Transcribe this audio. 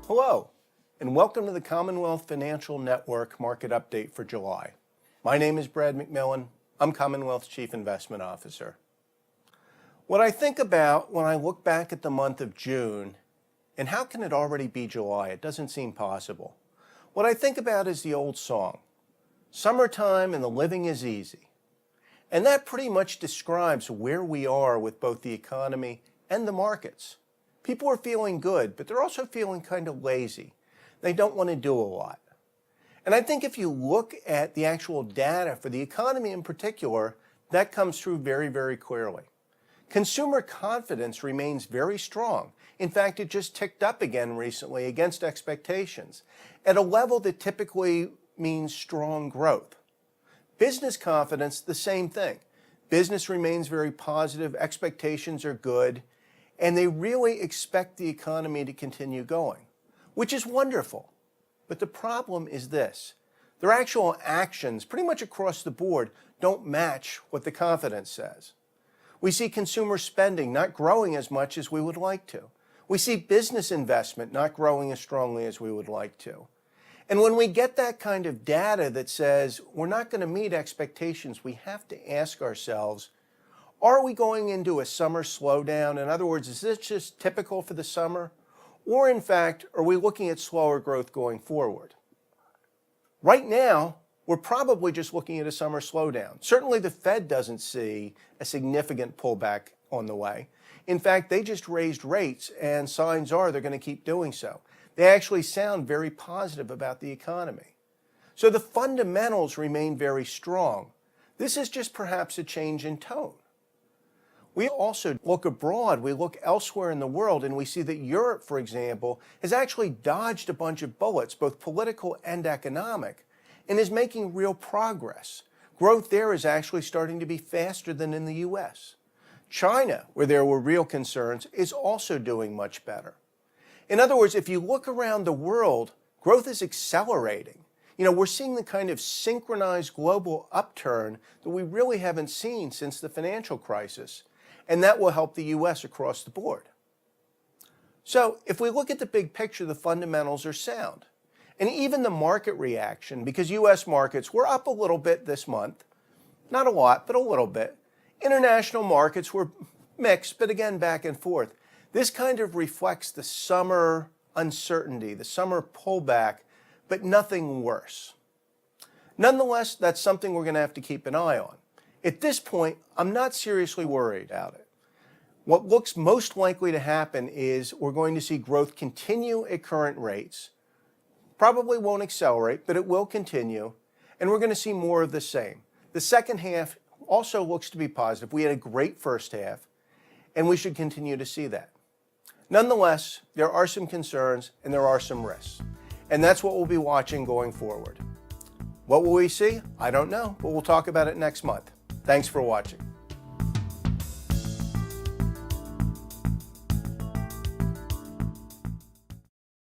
Hello, and welcome to the Commonwealth Financial Network Market Update for July. My name is Brad McMillan. I'm Commonwealth's Chief Investment Officer. What I think about when I look back at the month of June, and how can it already be July? It doesn't seem possible. What I think about is the old song, "Summertime and the living is easy." And that pretty much describes where we are with both the economy and the markets. People are feeling good, but they're also feeling kind of lazy. They don't want to do a lot. And I think if you look at the actual data for the economy in particular, that comes through very, very clearly. Consumer confidence remains very strong. In fact, it just ticked up again recently against expectations at a level that typically means strong growth. Business confidence, the same thing. Business remains very positive, expectations are good, and they really expect the economy to continue going, which is wonderful. But the problem is this: their actual actions, pretty much across the board, don't match what the confidence says. We see consumer spending not growing as much as we would like to. We see business investment not growing as strongly as we would like to. And when we get that kind of data that says we're not going to meet expectations, we have to ask ourselves, are we going into a summer slowdown? In other words, is this just typical for the summer? Or in fact, are we looking at slower growth going forward? Right now, we're probably just looking at a summer slowdown. Certainly the Fed doesn't see a significant pullback on the way. In fact, they just raised rates, and signs are they're going to keep doing so. They actually sound very positive about the economy. So the fundamentals remain very strong. This is just perhaps a change in tone. We also look abroad, we look elsewhere in the world, and we see that Europe, for example, has actually dodged a bunch of bullets, both political and economic, and is making real progress. Growth there is actually starting to be faster than in the U.S. China, where there were real concerns, is also doing much better. In other words, if you look around the world, growth is accelerating. We're seeing the kind of synchronized global upturn that we really haven't seen since the financial crisis, and that will help the U.S. across the board. So if we look at the big picture, the fundamentals are sound. And even the market reaction, because U.S. markets were up a little bit this month, not a lot, but a little bit. International markets were mixed, but again, back and forth. This kind of reflects the summer uncertainty, the summer pullback, but nothing worse. Nonetheless, that's something we're going to have to keep an eye on. At this point, I'm not seriously worried about it. What looks most likely to happen is we're going to see growth continue at current rates. Probably won't accelerate, but it will continue, and we're going to see more of the same. The second half also looks to be positive. We had a great first half, and we should continue to see that. Nonetheless, there are some concerns and there are some risks, and that's what we'll be watching going forward. What will we see? I don't know, but we'll talk about it next month. Thanks for watching.